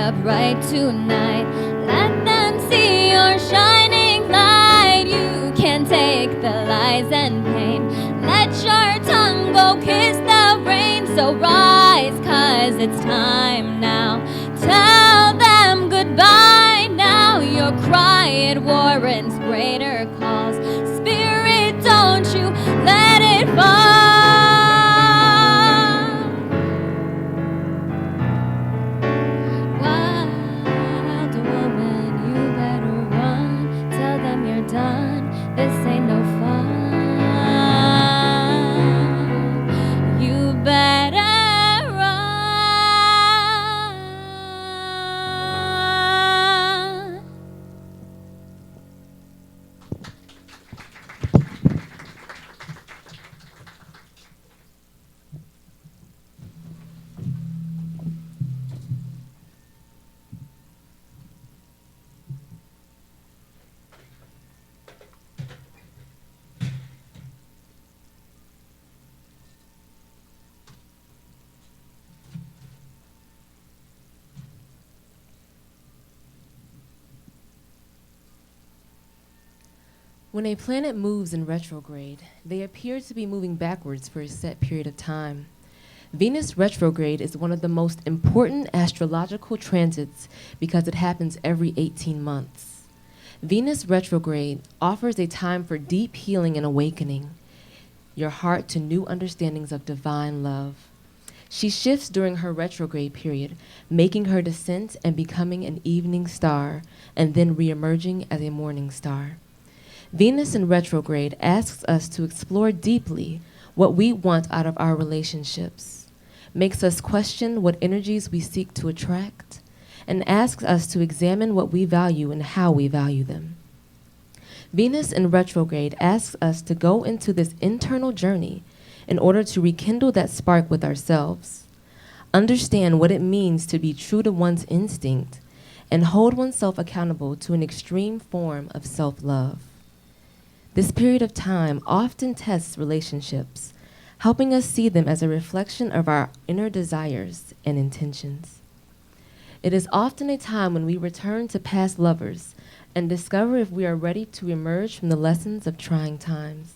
up right tonight. Let them see your shining light. You can take the lies and pain. Let your tongue go kiss the rain. So rise, 'cause it's time now. Tell them goodbye now. Your cry, it warrants greater calls. Spirit, don't you let it fall. Wild woman, you better run. Tell them you're done. This ain't no fun. You better run. When a planet moves in retrograde, they appear to be moving backwards for a set period of time. Venus retrograde is one of the most important astrological transits because it happens every 18 months. Venus retrograde offers a time for deep healing and awakening your heart to new understandings of divine love. She shifts during her retrograde period, making her descent and becoming an evening star, and then reemerging as a morning star. Venus in retrograde asks us to explore deeply what we want out of our relationships, makes us question what energies we seek to attract, and asks us to examine what we value and how we value them. Venus in retrograde asks us to go into this internal journey in order to rekindle that spark with ourselves, understand what it means to be true to one's instinct, and hold oneself accountable to an extreme form of self-love. This period of time often tests relationships, helping us see them as a reflection of our inner desires and intentions. It is often a time when we return to past lovers and discover if we are ready to emerge from the lessons of trying times.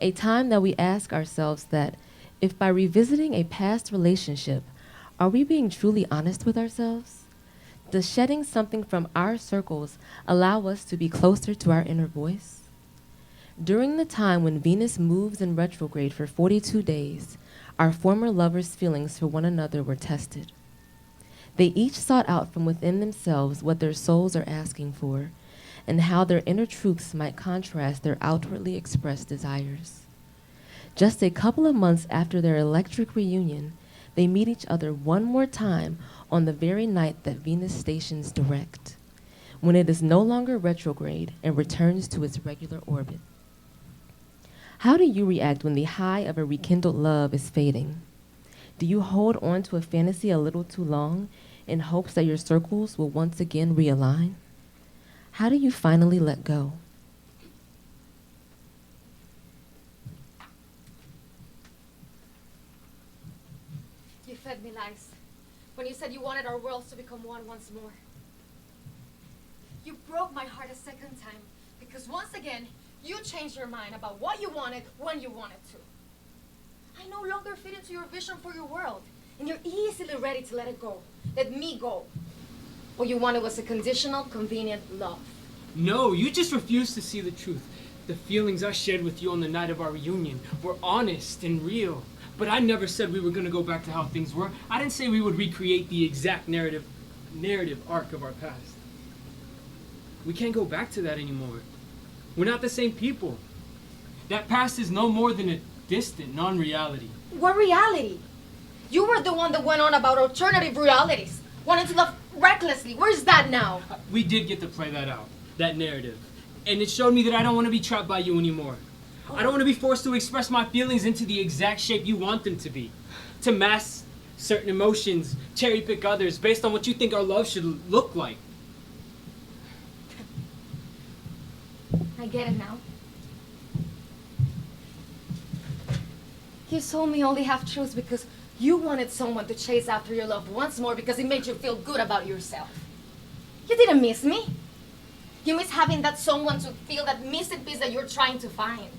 A time that we ask ourselves that if by revisiting a past relationship, are we being truly honest with ourselves? Does shedding something from our circles allow us to be closer to our inner voice? During the time when Venus moves in retrograde for 42 days, our former lovers' feelings for one another were tested. They each sought out from within themselves what their souls are asking for, and how their inner truths might contrast their outwardly expressed desires. Just a couple of months after their electric reunion, they meet each other one more time on the very night that Venus stations direct, when it is no longer retrograde and returns to its regular orbit. How do you react when the high of a rekindled love is fading? Do you hold on to a fantasy a little too long in hopes that your circles will once again realign? How do you finally let go? You fed me lies when you said you wanted our worlds to become one once more. You broke my heart a second time because once again, you changed your mind about what you wanted when you wanted to. I no longer fit into your vision for your world, and you're easily ready to let it go. Let me go. What you wanted was a conditional, convenient love. No, you just refuse to see the truth. The feelings I shared with you on the night of our reunion were honest and real. But I never said we were going to go back to how things were. I didn't say we would recreate the exact narrative arc of our past. We can't go back to that anymore. We're not the same people. That past is no more than a distant non-reality. What reality? You were the one that went on about alternative realities, wanting to love recklessly. Where's that now? We did get to play that out, that narrative. And it showed me that I don't want to be trapped by you anymore. I don't want to be forced to express my feelings into the exact shape you want them to be. To mask certain emotions, cherry pick others based on what you think our love should look like. I get it now. You told me only half truths because You wanted someone to chase after your love once more because it made you feel good about yourself. You didn't miss me. You miss having that someone to feel that missing piece that you're trying to find.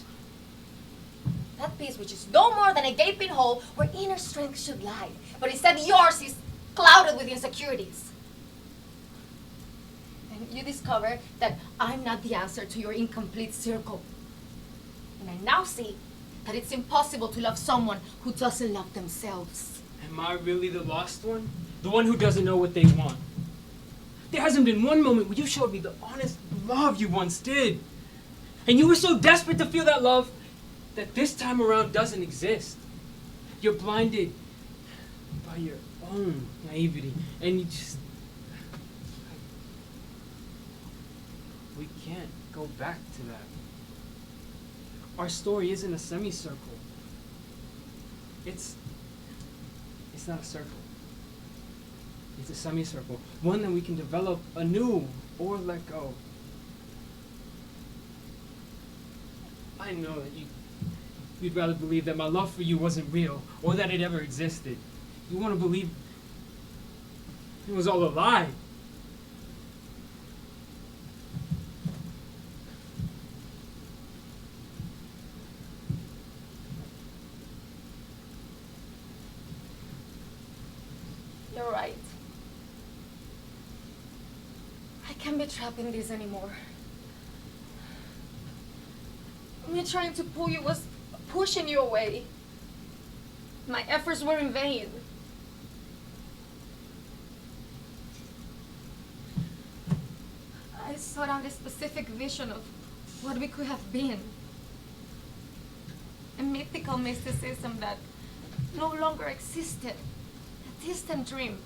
That piece which is no more than a gaping hole where inner strength should lie. But instead yours is clouded with insecurities. And you discover that I'm not the answer to your incomplete circle. And I now see that it's impossible to love someone who doesn't love themselves. Am I really the lost one? The one who doesn't know what they want? There hasn't been one moment where you showed me the honest love you once did. And you were so desperate to feel that love that this time around doesn't exist. You're blinded by your own naivety. And you just... We can't go back to that. Our story isn't a semicircle. It's not a circle. It's a semicircle, one that we can develop anew or let go. I know that you'd rather believe that my love for you wasn't real or that it ever existed. You want to believe it was all a lie. You're right. I can't be trapped in this anymore. Me trying to pull you was pushing you away. My efforts were in vain. I sought out a specific vision of what we could have been. A mythical mysticism that no longer existed. A distant dream.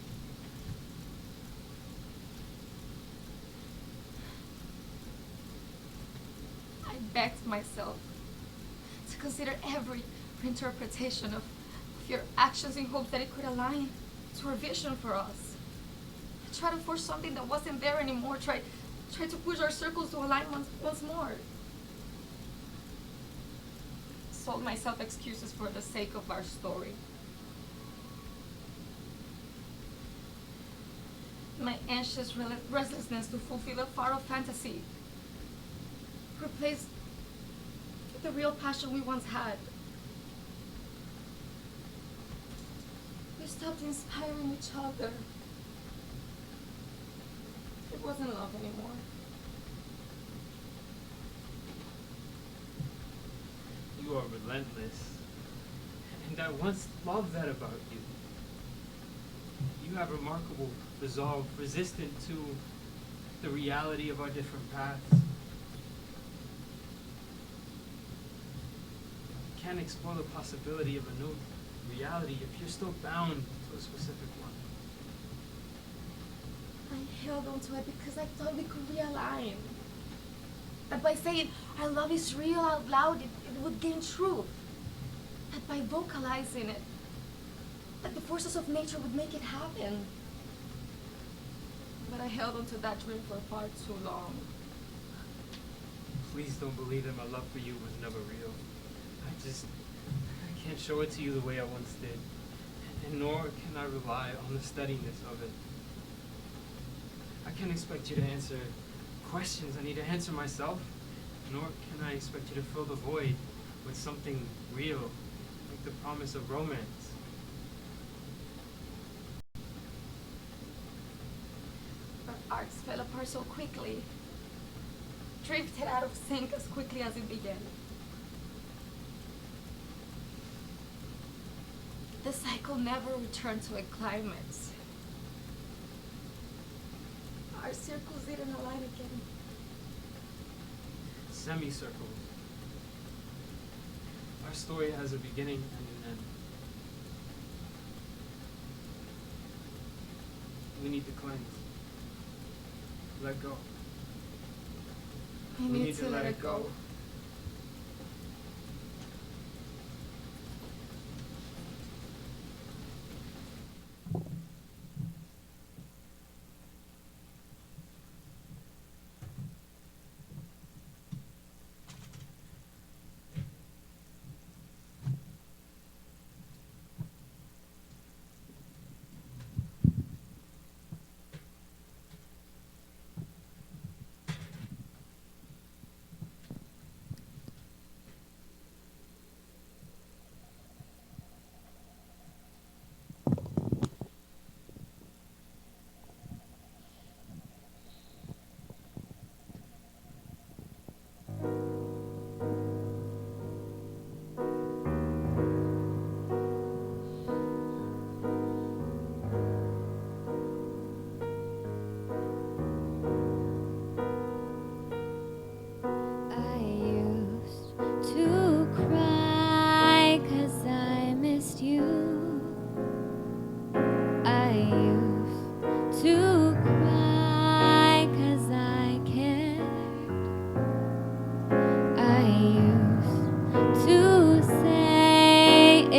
I begged myself to consider every interpretation of your actions in hopes that it could align to our vision for us. I tried to force something that wasn't there anymore. Tried to push our circles to align once more. Sold myself excuses for the sake of our story. My anxious restlessness to fulfill a far-off fantasy replaced the real passion we once had. We stopped inspiring each other. It wasn't love anymore. You are relentless, and I once loved that about you. You have remarkable resolve, resistant to the reality of our different paths. You can't explore the possibility of a new reality if you're still bound to a specific one. I held on to it because I thought we could realign. That by saying our love is real out loud, it would gain truth. That by vocalizing it, that the forces of nature would make it happen. But I held on to that dream for far too long. Please don't believe that my love for you was never real. I can't show it to you the way I once did. And nor can I rely on the steadiness of it. I can't expect you to answer questions I need to answer myself, nor can I expect you to fill the void with something real, like the promise of romance. Our arcs fell apart so quickly, drifted out of sync as quickly as it began. The cycle never returned to a climax. Our circles didn't align again. Semicircles. Our story has a beginning and an end. We need to cleanse. Let go. We need to let it go.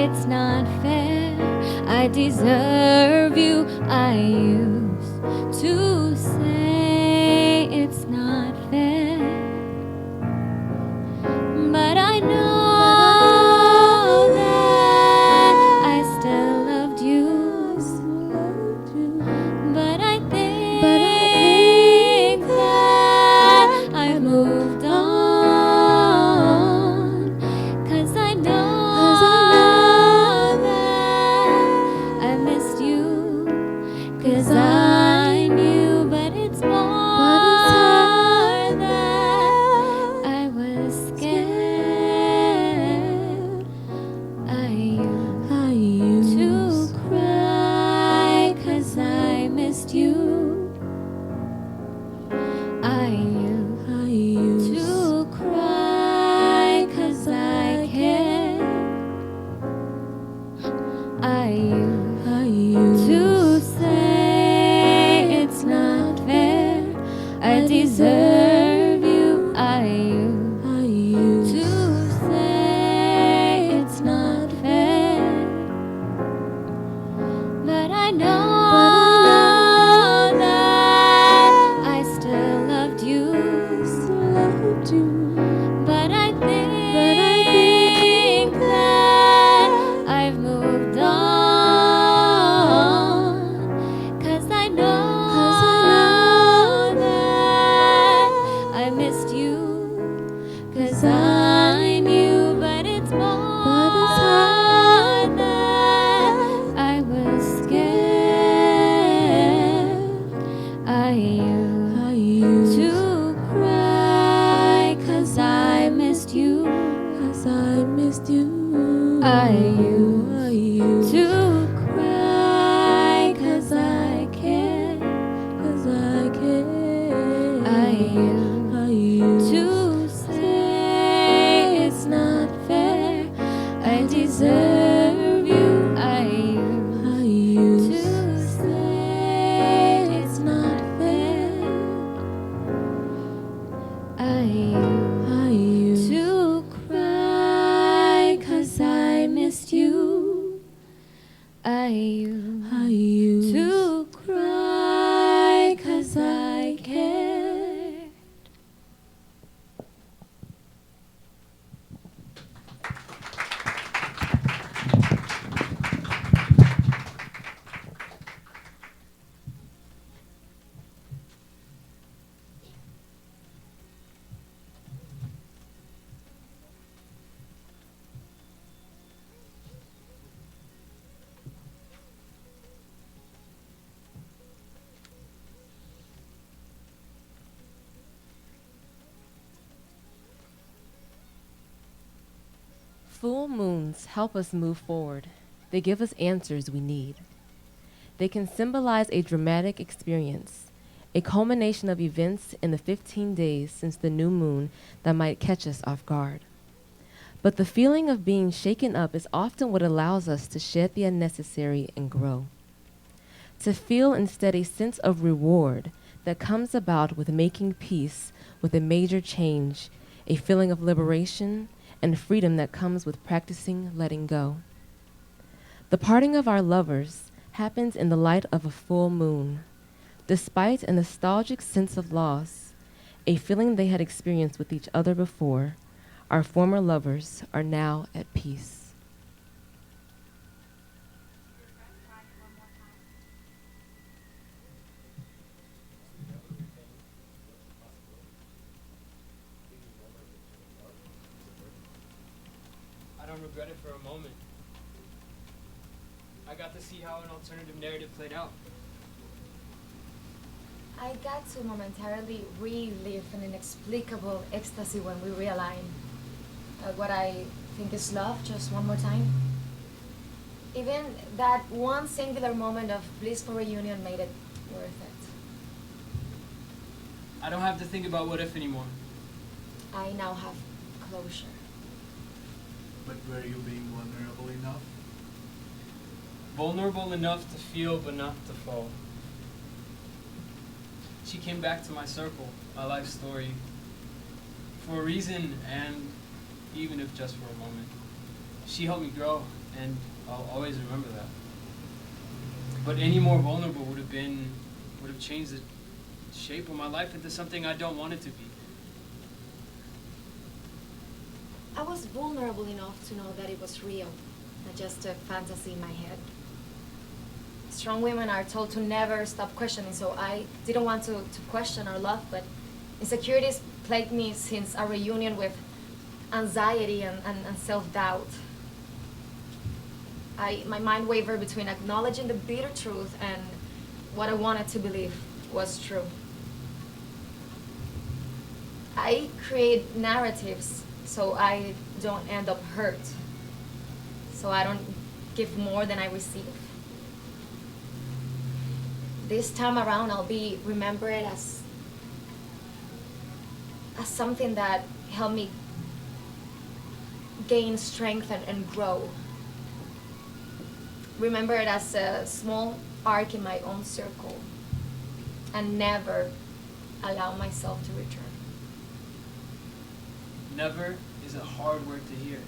it's not fair. I deserve you. I used to say it's not fair, but I know that I still loved you. But I think that I moved on, 'cause I know that I missed you, 'cause I knew, but it's more that I was scared. I used to cry 'cause I missed you. I used to cry 'cause I cared. I used to say it's not fair. I deserve you. I used to say it's not fair, but I know that I still loved you. But I think that I've moved on, 'cause I know that I missed you, 'cause I knew, but it's more that I was scared. I used to cry 'cause I missed you. I used to cry 'cause I cared. I used to say it's not fair. I deserve you. I used to say it's not fair. I used to cry 'cause I missed you. I used to cry 'cause I cared. Full moons help us move forward. They give us answers we need. They can symbolize a dramatic experience, a culmination of events in the 15 days since the new moon that might catch us off guard. But the feeling of being shaken up is often what allows us to shed the unnecessary and grow. To feel instead a sense of reward that comes about with making peace with a major change, a feeling of liberation and freedom that comes with practicing letting go. The parting of our lovers happens in the light of a full moon. Despite a nostalgic sense of loss, a feeling they had experienced with each other before, our former lovers are now at peace. I don't regret it for a moment. I got to see how an alternative narrative played out. I got to momentarily relive an inexplicable ecstasy when we realigned what I think is love just one more time. Even that one singular moment of blissful reunion made it worth it. I don't have to think about what if anymore. I now have closure. But were you being vulnerable enough? Vulnerable enough to feel but not to fall. She came back to my circle, my life story, for a reason and even if just for a moment. She helped me grow and I'll always remember that. But any more vulnerable would have changed the shape of my life into something I don't want it to be. I was vulnerable enough to know that it was real, not just a fantasy in my head. Strong women are told to never stop questioning, so I didn't want to question our love, but insecurities plagued me since our reunion with anxiety and self-doubt. My mind wavered between acknowledging the bitter truth and what I wanted to believe was true. I create narratives so I don't end up hurt, so I don't give more than I receive. This time around, I'll be remembered as something that helped me gain strength and grow. Remember it as a small arc in my own circle, and never allow myself to return. Never is a hard word to hear.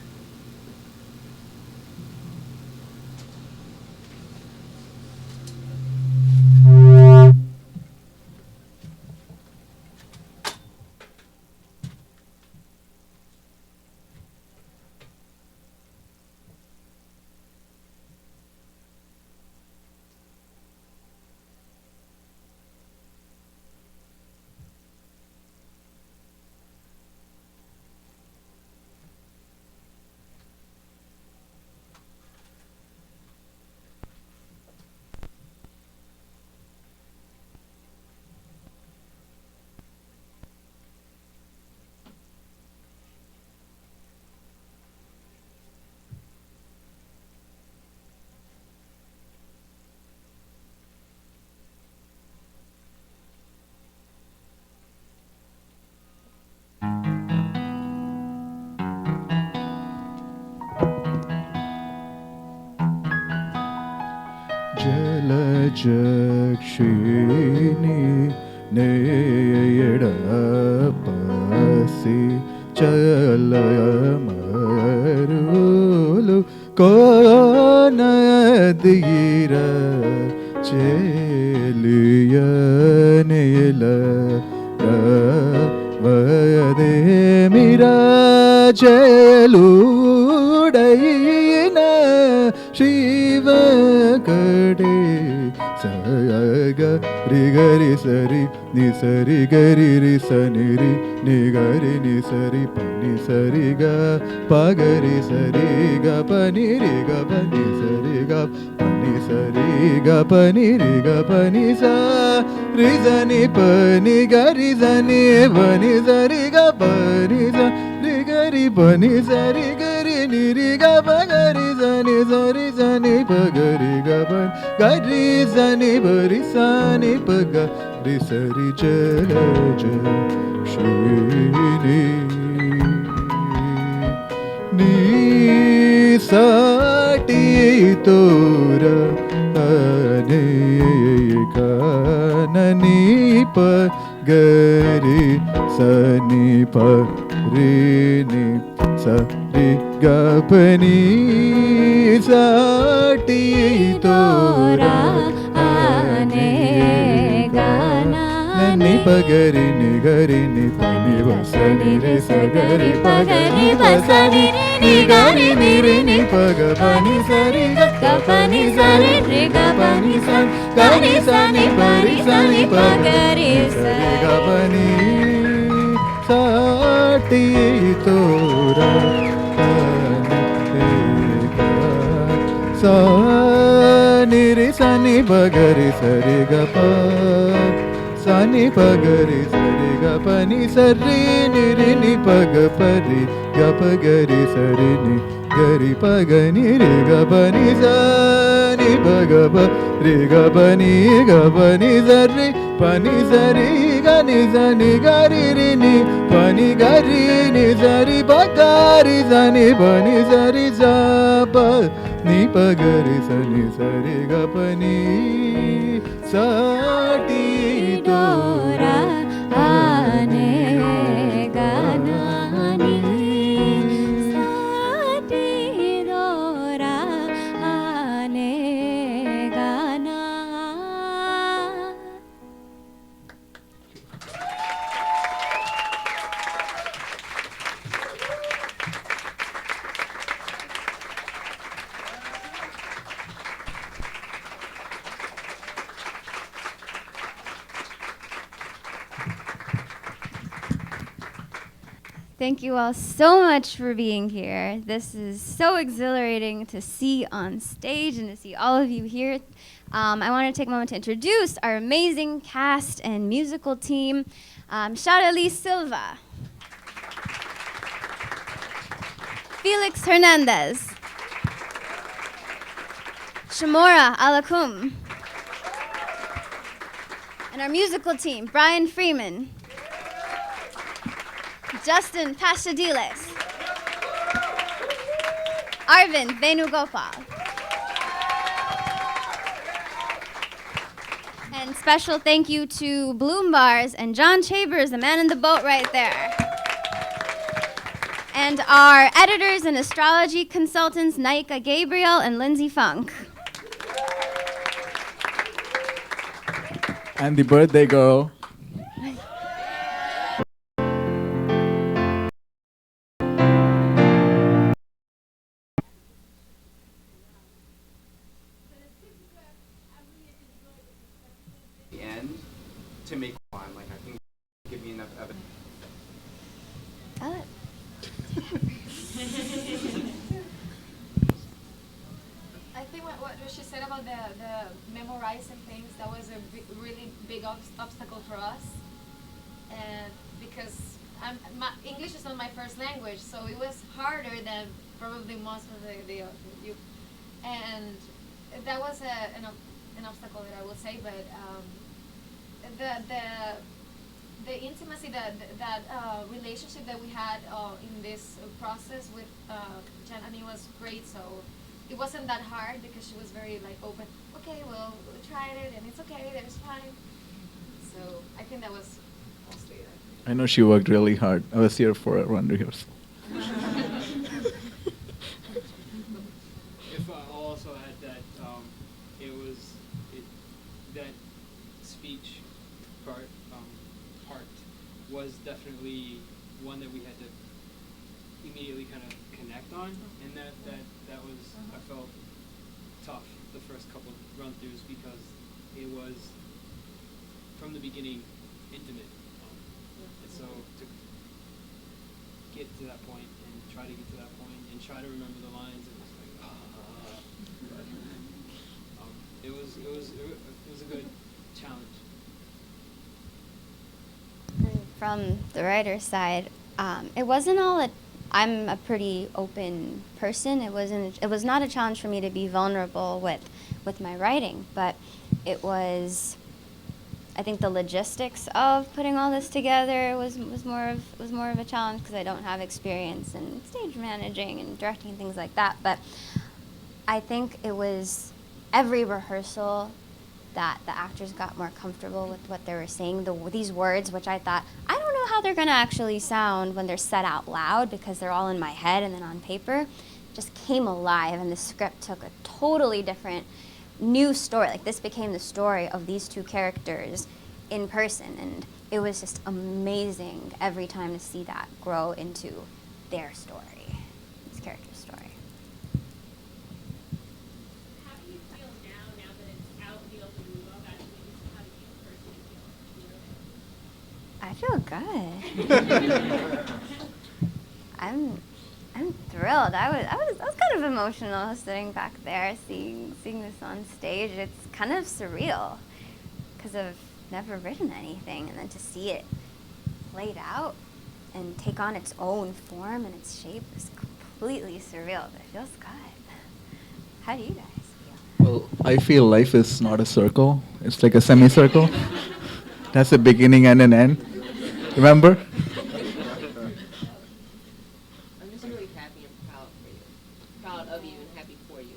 జలచక్షిణి నేయడపసి చలమరులు కోనదీర చెలియనిల వదేమిరా చెలుడైన శివకడే సగ రిగరి సరి నిసరి గరి రి సనిరి నిగరి నిసరి పని సరిగా పగరి సరిగా పని రిగ పని సరిగా పని సరిగా పని రిగ పని సా రిజని పని గరి జని పని సరిగా పని స రిగరి పని సరి గరి నిరిగ పగరి జని సరి జని పగరి గపన్ గరి జని బరి సని పగ రి సరి జలజ శ్రీని నీ సాటి తోర అనేక నని పగరి సని పరిని సరి గపని సాటి తోరా ని పగరి నిగరి ని పని వసని రే సగరి పగరి వసని నిగరి నిరి ని పగ పని సరి గ పని సరి రి గ పని స గరి సని పరి సని పగరి సరి గ పని సాటి తోరా సని రి సని పగరి సరి గ ప సని పగరి సరి గ పని సరి నిరి ని పగ పరి గ పగరి సరి ని గరి పగ ని రి గ పని సని పగ ప రి గ పని సరి పని సరి గ ని సని గరి రి ని పని గరి ని సరి పగరి సని పని సరి స ప ని పగరి సని సరి గ పని సాటి తోరా ఆనే గానాని సాటి తోరా Thank you all so much for being here. This is so exhilarating to see on stage and to see all of you here. I want to take a moment to introduce our amazing cast and musical team. Sharalys Silva. Felix Hernandez. Shamora Alakhum. And our musical team, Bryan Freeman. MJustin Paschalides. Arvind Venugopal. And special thank you to BloomBars and John Chambers, the man in the boat right there. And our editors and astrology consultants, Naika, Gabriel, and Lindsay Funk. And the birthday girl. The end to make one. Like, I think give me enough evidence. I think what she said about the memorizing things, that was a really big obstacle for us. And because English is not my first language, so it was harder than probably most of the you. And that was an obstacle that I would say, but the intimacy, that relationship that we had in this process with Janani was great. So it wasn't that hard because she was very like open. Okay, well, we tried it and it's okay. There's fine. So I think that was mostly it. I know she worked really hard. I was here for one rehearsal. If I'll also add that that speech part was definitely one that we had to immediately kind of connect on, and that was, I felt tough the first couple run-throughs because it was from the beginning intimate, and so to get to that point and try to get to that point and try to remember the lines, it was like it was a good challenge. From the writer's side, it wasn't all that I'm a pretty open person. It was not a challenge for me to be vulnerable with my writing, but it was, I think the logistics of putting all this together was more of a challenge because I don't have experience in stage managing and directing and things like that. But I think it was every rehearsal that the actors got more comfortable with what they were saying. These words, which I thought, I don't know how they're going to actually sound when they're said out loud because they're all in my head and then on paper, just came alive, and the script took a totally different new story. Like, this became the story of these two characters in person, and it was just amazing every time to see that grow into their story, this character's story. I feel good. I'm thrilled. I was kind of emotional sitting back there, seeing this on stage. It's kind of surreal because I've never written anything, and then to see it played out and take on its own form and its shape is completely surreal. But it feels good. How do you guys feel? Well, I feel life is not a circle. It's like a semicircle. That's a beginning and an end. Remember? I'm just really happy and proud for you. Proud of you and happy for you.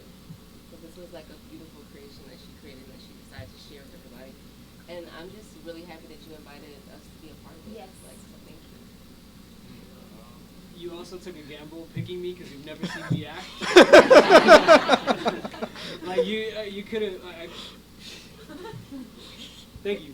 Because this was like a beautiful creation that she created and that she decided to share with everybody. And I'm just really happy that you invited us to be a part of it. Yes. Like, so thank you. You also took a gamble picking me because you've never seen me act. Like you could have. Thank you.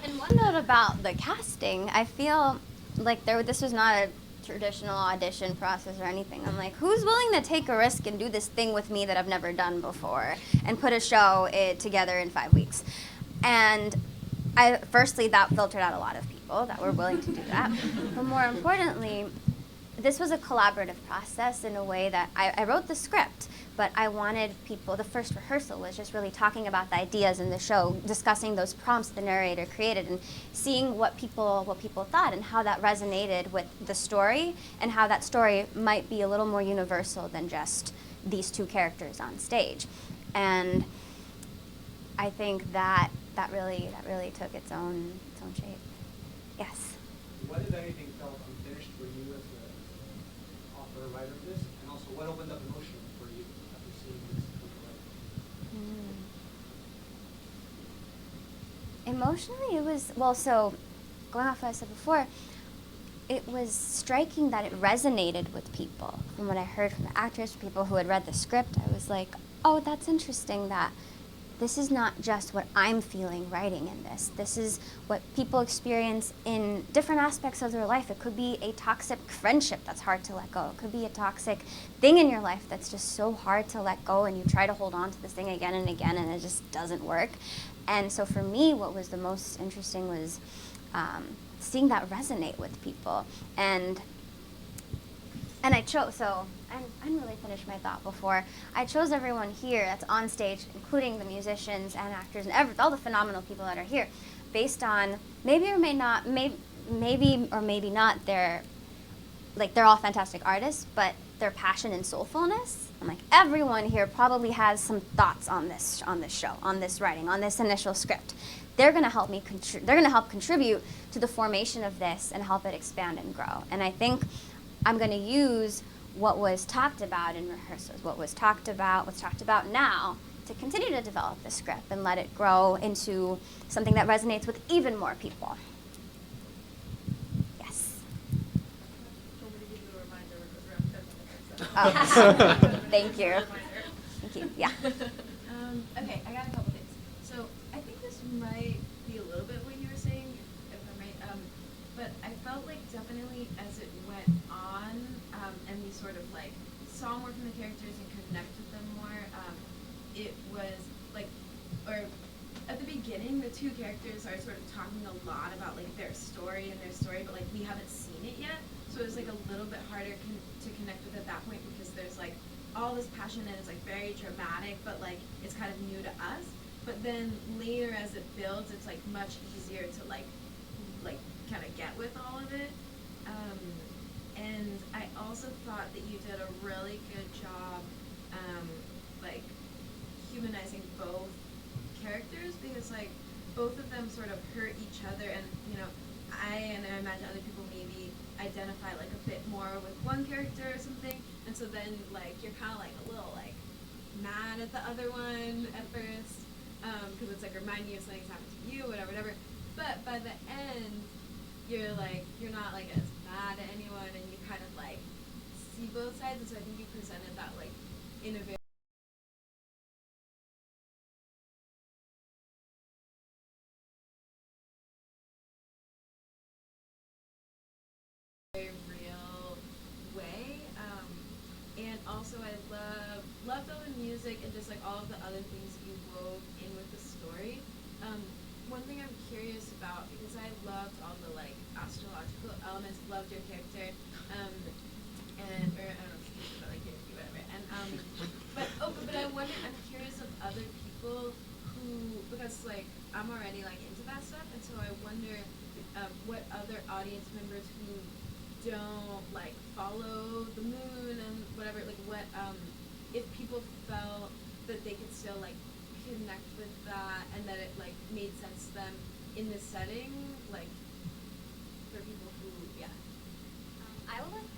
And one note about the casting, I feel like this was not a traditional audition process or anything. I'm like, who's willing to take a risk and do this thing with me that I've never done before and put a show together in 5 weeks? And firstly, that filtered out a lot of people. people that were willing to do that. But more importantly, this was a collaborative process in a way that I wrote the script, but I wanted people, the first rehearsal was just really talking about the ideas in the show, discussing those prompts the narrator created and seeing what people thought and how that resonated with the story and how that story might be a little more universal than just these two characters on stage. And I think that really took its own shape. Yes. What, if anything, felt unfinished for you as the author or writer of this? And also, what opened up emotionally for you after seeing this come to life? Emotionally, it was, well, so going off what I said before, it was striking that it resonated with people. From what I heard from the actors, people who had read the script, I was like, oh, that's interesting that this is not just what I'm feeling writing in this. This is what people experience in different aspects of their life. It could be a toxic friendship that's hard to let go. It could be a toxic thing in your life that's just so hard to let go, and you try to hold on to this thing again and again, and it just doesn't work. And so for me, what was the most interesting was seeing that resonate with people. And I chose, so I didn't really finish my thought before. I chose everyone here that's on stage, including the musicians and actors and all the phenomenal people that are here, based on maybe or may not, maybe or maybe not, they're all fantastic artists, but their passion and soulfulness. I'm like, everyone here probably has some thoughts on this show, on this writing, on this initial script. They're going to help me. They're going to help contribute to the formation of this and help it expand and grow. And I think I'm going to use what was talked about in rehearsals, what's talked about now, to continue to develop the script and let it grow into something that resonates with even more people. Yes. Oh. Thank you. Thank you. Yeah. Okay, I got a couple things. So I think this might be a little bit what you were saying, if I'm right. But I felt like definitely as it went on, and we sort of like saw more from the characters and connected with them more, it was like, or at the beginning, the two characters are sort of talking a lot about like their story, but like we haven't seen it yet. So it was like a little bit harder to connect with at that point because there's like all this passion and it's like very dramatic, but like it's kind of new to us. But then later as it builds, it's like much easier to like kind of get with all of it. And I also thought that you did a really good job like humanizing both characters, because like both of them sort of hurt each other, and you know, I imagine other people maybe identify like a bit more with one character or something, and so then like you're kind of like a little like mad at the other one at first, because it's like reminding you of something's happened to you, whatever. But by the end, you're not like as mad at anyone, and you kind of like see both sides, and so I think you presented that like in a very real way. And also I loved all the music and just like all of the other things you wove in with the story. One thing I'm curious about, because I loved all the like astrological elements, loved your character, or I don't know if you but like whatever. And but I wonder, I'm curious of other people who, because like I'm already like into that stuff, and so I wonder what other audience members who don't like follow the moon and whatever, like what if people felt that they could still like connect with that and that it like made sense to them in this setting, like for people who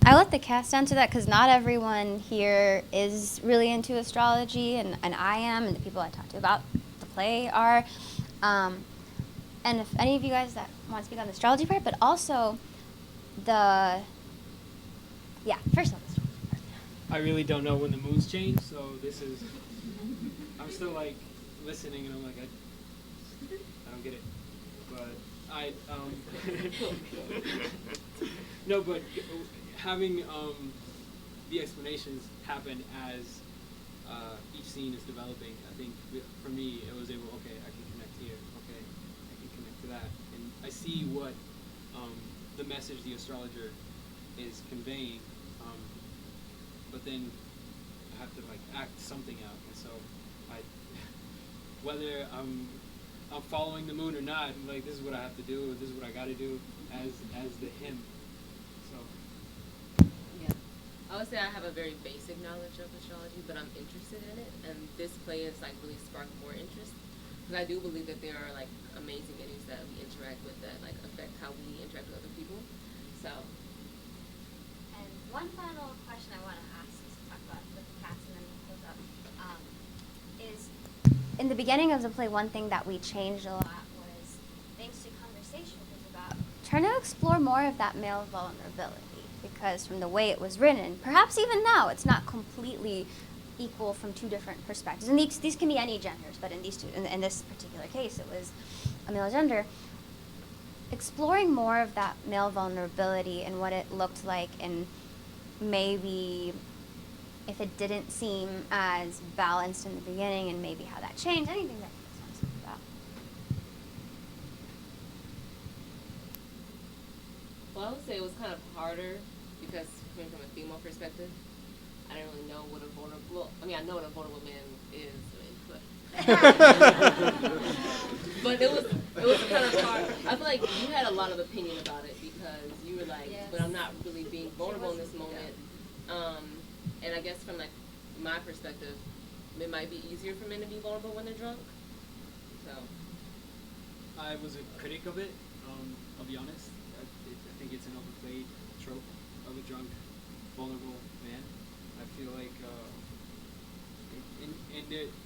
I let the cast answer that, because not everyone here is really into astrology, and I am, and the people I talked to about the play are. And if any of you guys that want to speak on the astrology part, but also first on the astrology part. I really don't know when the moons change, so I'm still like listening, and I'm like, I don't get it. But no, but having the explanations happen as each scene is developing, I think for me it was able, okay, I can connect here, okay, I can connect to that, and I see what the message the astrologer is conveying, but then I have to like act something out, and so I, whether I'm following the moon or not, like this is what I have to do, or this is what I got to do as the him. So yeah, I would say I have a very basic knowledge of astrology, but I'm interested in it, and this play has like really sparked more interest. Because I do believe that there are like amazing energies that we interact with that like affect how we interact with other people. So. And one final question I want to ask to talk about with the cats and then we'll close up is, in the beginning of the play, one thing that we changed a lot was, thanks to conversation, was about trying to explore more of that male vulnerability, because from the way it was written, perhaps even now, it's not completely equal from two different perspectives. And these can be any genders, but in these two, in this particular case, it was a male gender. Exploring more of that male vulnerability and what it looked like, and maybe if it didn't seem as balanced in the beginning, and maybe how that changed, anything that you guys want to speak about. Well, I would say it was kind of harder because coming from a female perspective, I didn't really know what a vulnerable, well, I mean, I know what a vulnerable man is, but but it was kind of hard. I feel like you had a lot of opinion about it because you were like, yes, but I'm not really being vulnerable in this moment. And I guess from like my perspective, it might be easier for men to be vulnerable when they're drunk. So I was a critic of it. I'll be honest. I think it's an overplayed trope of a drunk, vulnerable man. I feel like,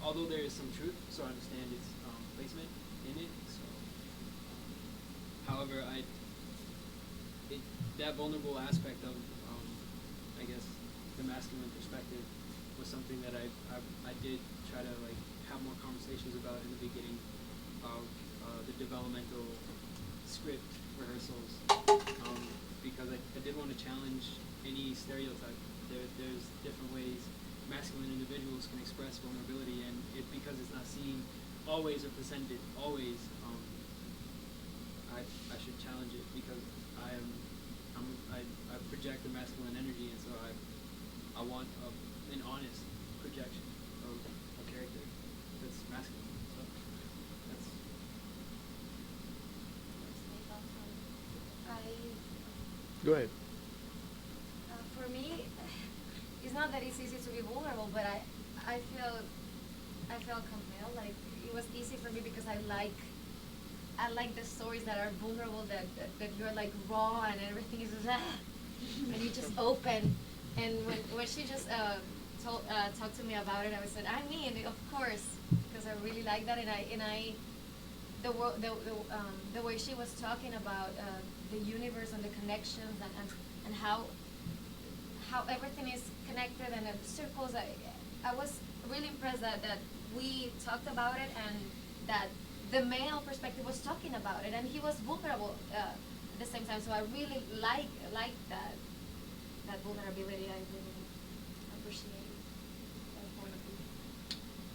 although there is some truth, so I understand its placement in it. So, however, that vulnerable aspect of, I guess, the masculine perspective was something that I did try to like have more conversations about in the beginning of the developmental script rehearsals, because I did want to challenge any stereotype. There's different ways masculine individuals can express vulnerability, and because it's not seen always or presented always, I should challenge it, because I project a masculine energy, and so I want an honest projection of a character that's masculine. So that's Go ahead. For me, it's not that it's easy to be vulnerable, but I feel compelled. Like, it was easy for me because I like the stories that are vulnerable, that you're like raw and everything is just and you just open. And when she just talked to me about it, I said, I mean, of course, because I really like that, the way she was talking about the universe and the connections and how everything is connected, and the circles. I was really impressed that we talked about it, and that the male perspective was talking about it, and he was vulnerable at the same time. So I really like that vulnerability. I really appreciate that point of view.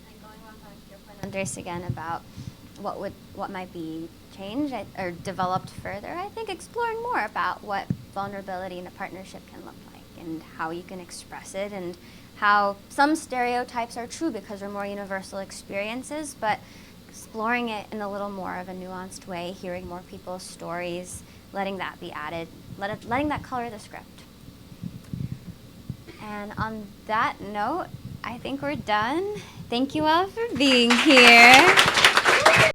And going off on your point, Andres, again about what might be changed or developed further, I think exploring more about what vulnerability in a partnership can look like, and how you can express it, and how some stereotypes are true because they're more universal experiences, but exploring it in a little more of a nuanced way, hearing more people's stories, letting that be added, letting that color the script. And on that note, I think we're done. Thank you all for being here.